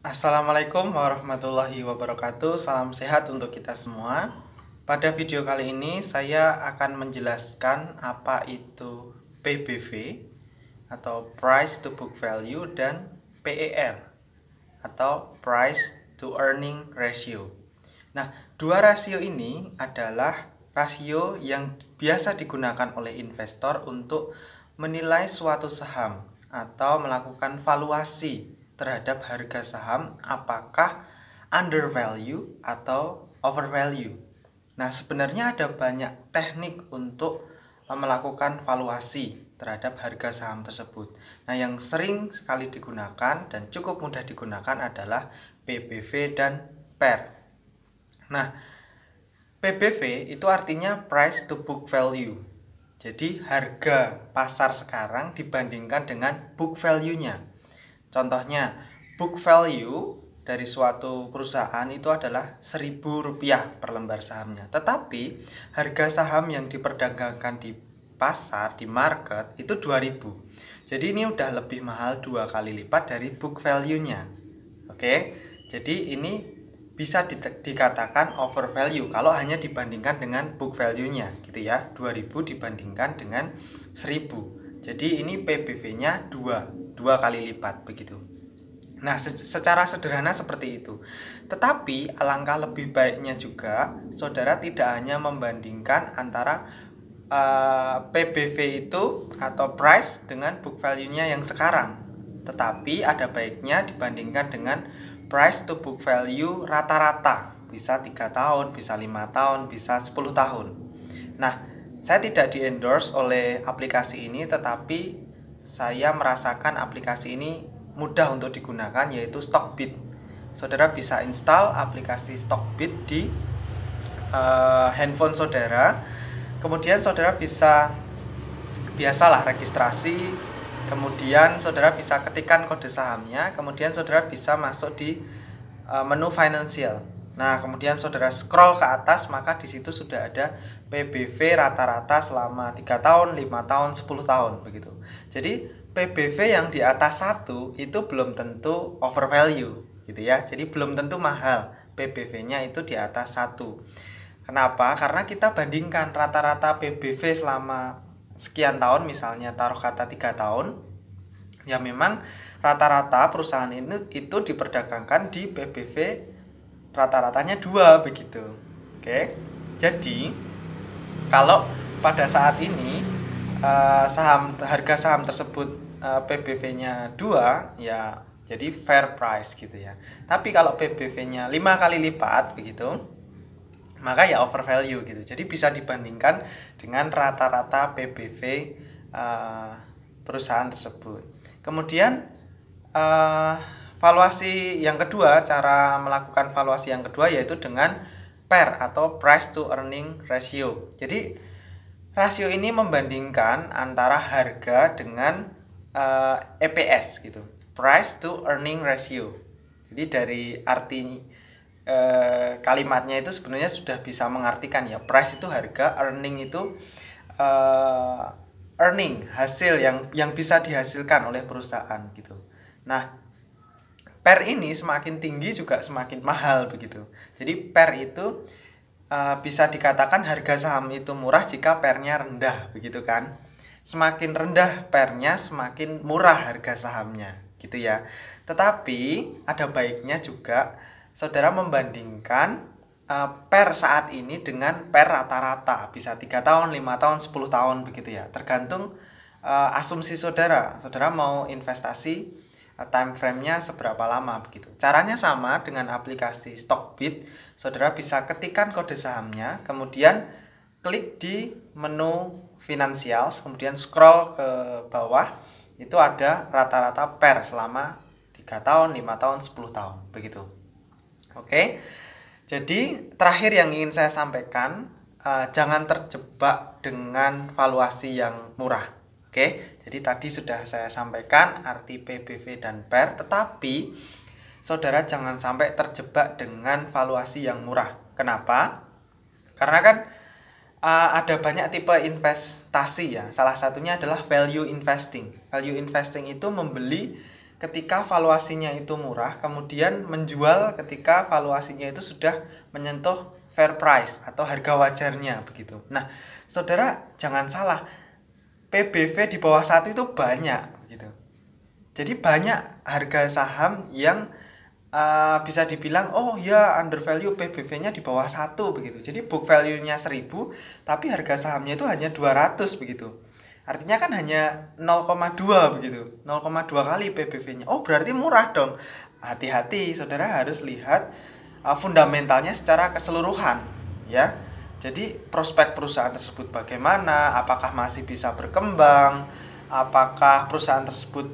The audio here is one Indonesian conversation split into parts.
Assalamualaikum warahmatullahi wabarakatuh. Salam sehat untuk kita semua. Pada video kali ini saya akan menjelaskan apa itu PBV atau Price to Book Value dan PER atau Price to Earning Ratio. Nah, dua rasio ini adalah rasio yang biasa digunakan oleh investor untuk menilai suatu saham atau melakukan valuasi terhadap harga saham apakah undervalue atau overvalue. Nah, sebenarnya ada banyak teknik untuk melakukan valuasi terhadap harga saham tersebut. Nah, yang sering sekali digunakan dan cukup mudah digunakan adalah PBV dan PER. Nah, PBV itu artinya price to book value. Jadi harga pasar sekarang dibandingkan dengan book value-nya. Contohnya, book value dari suatu perusahaan itu adalah Rp1.000 per lembar sahamnya. Tetapi harga saham yang diperdagangkan di pasar, di market itu 2.000. Jadi ini udah lebih mahal 2 kali lipat dari book value-nya. Oke. Jadi ini bisa dikatakan overvalue kalau hanya dibandingkan dengan book value-nya gitu ya. 2.000 dibandingkan dengan 1.000. Jadi ini PBV-nya 2 kali lipat begitu. Nah, secara sederhana seperti itu. Tetapi alangkah lebih baiknya juga saudara tidak hanya membandingkan antara PBV itu atau price dengan book value-nya yang sekarang. Tetapi ada baiknya dibandingkan dengan price to book value rata-rata. Bisa 3 tahun, bisa 5 tahun, bisa 10 tahun. Nah, saya tidak di-endorse oleh aplikasi ini, tetapi saya merasakan aplikasi ini mudah untuk digunakan, yaitu Stockbit. Saudara bisa install aplikasi Stockbit di handphone saudara. Kemudian saudara bisa biasalah registrasi. Kemudian saudara bisa ketikkan kode sahamnya. Kemudian saudara bisa masuk di menu financial. Nah, kemudian saudara scroll ke atas, maka di situ sudah ada PBV rata-rata selama 3 tahun, 5 tahun, 10 tahun begitu. Jadi PBV yang di atas 1 itu belum tentu overvalue gitu ya. Jadi belum tentu mahal. PBV-nya itu di atas 1. Kenapa? Karena kita bandingkan rata-rata PBV selama sekian tahun, misalnya taruh kata 3 tahun. Ya memang rata-rata perusahaan itu diperdagangkan di PBV rata-ratanya 2 begitu. Oke. Jadi kalau pada saat ini harga saham tersebut PBV-nya 2 ya, jadi fair price gitu ya. Tapi kalau PBV-nya 5 kali lipat begitu, maka ya overvalue gitu. Jadi bisa dibandingkan dengan rata-rata PBV perusahaan tersebut. Kemudian valuasi yang kedua, cara melakukan valuasi yang kedua yaitu dengan PER atau price to earning ratio. Jadi rasio ini membandingkan antara harga dengan EPS gitu. Price to earning ratio. Jadi dari arti kalimatnya itu sebenarnya sudah bisa mengartikan ya, price itu harga, earning itu earning, hasil yang bisa dihasilkan oleh perusahaan gitu. Nah, PER ini semakin tinggi juga semakin mahal begitu. Jadi PER itu bisa dikatakan harga saham itu murah jika PER-nya rendah begitu kan. Semakin rendah PER-nya semakin murah harga sahamnya gitu ya. Tetapi ada baiknya juga saudara membandingkan PER saat ini dengan PER rata-rata, bisa 3 tahun, 5 tahun, 10 tahun begitu ya. Tergantung asumsi saudara. Saudara mau investasi time frame-nya seberapa lama begitu. Caranya sama dengan aplikasi Stockbit. Saudara bisa ketikkan kode sahamnya, kemudian klik di menu finansial, kemudian scroll ke bawah, itu ada rata-rata PER selama 3 tahun, 5 tahun, 10 tahun begitu. Oke. Jadi terakhir yang ingin saya sampaikan, jangan terjebak dengan valuasi yang murah. Oke, jadi tadi sudah saya sampaikan arti PBV dan PER, tetapi saudara jangan sampai terjebak dengan valuasi yang murah. Kenapa? Karena kan ada banyak tipe investasi ya. Salah satunya adalah value investing. Value investing itu membeli ketika valuasinya itu murah, kemudian menjual ketika valuasinya itu sudah menyentuh fair price atau harga wajarnya begitu. Nah, saudara jangan salah, PBV di bawah 1 itu banyak begitu. Jadi banyak harga saham yang bisa dibilang oh ya undervalue, PBV-nya di bawah 1 begitu. Jadi book value-nya 1000 tapi harga sahamnya itu hanya 200 begitu. Artinya kan hanya 0,2 begitu. 0,2 kali PBV-nya. Oh, berarti murah dong. Hati-hati, saudara harus lihat fundamentalnya secara keseluruhan, ya. Jadi prospek perusahaan tersebut bagaimana, apakah masih bisa berkembang, apakah perusahaan tersebut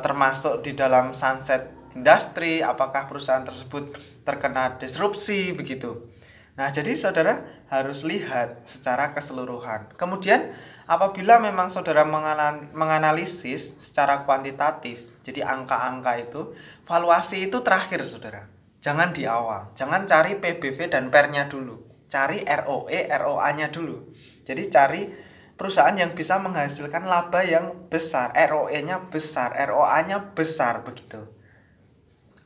termasuk di dalam sunset industry, apakah perusahaan tersebut terkena disrupsi begitu. Nah, jadi saudara harus lihat secara keseluruhan. Kemudian apabila memang saudara menganalisis secara kuantitatif, jadi angka-angka itu, valuasi itu terakhir saudara. Jangan di awal, jangan cari PBV dan PER-nya dulu. Cari ROE, ROA-nya dulu. Jadi cari perusahaan yang bisa menghasilkan laba yang besar, ROE-nya besar, ROA-nya besar begitu.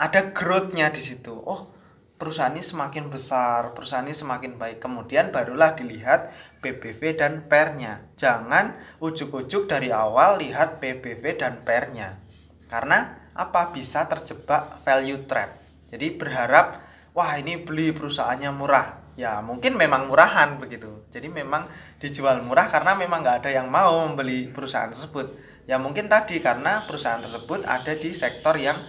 Ada growth-nya di situ. Oh, perusahaan ini semakin besar, perusahaan ini semakin baik. Kemudian barulah dilihat PBV dan PER-nya. Jangan ujuk-ujuk dari awal lihat PBV dan PER-nya. Karena apa? Bisa terjebak value trap. Jadi berharap, wah ini beli perusahaannya murah. Ya mungkin memang murahan begitu. Jadi memang dijual murah karena memang nggak ada yang mau membeli perusahaan tersebut. Ya mungkin tadi karena perusahaan tersebut ada di sektor yang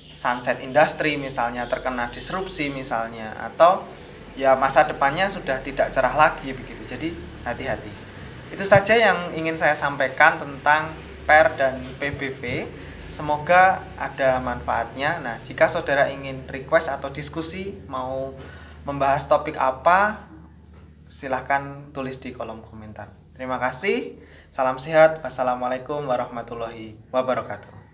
sunset industry misalnya, terkena disrupsi misalnya, atau ya masa depannya sudah tidak cerah lagi begitu. Jadi hati-hati. Itu saja yang ingin saya sampaikan tentang PER dan PBV. Semoga ada manfaatnya. Nah, jika saudara ingin request atau diskusi mau membahas topik apa, silahkan tulis di kolom komentar. Terima kasih. Salam sehat. Wassalamualaikum warahmatullahi wabarakatuh.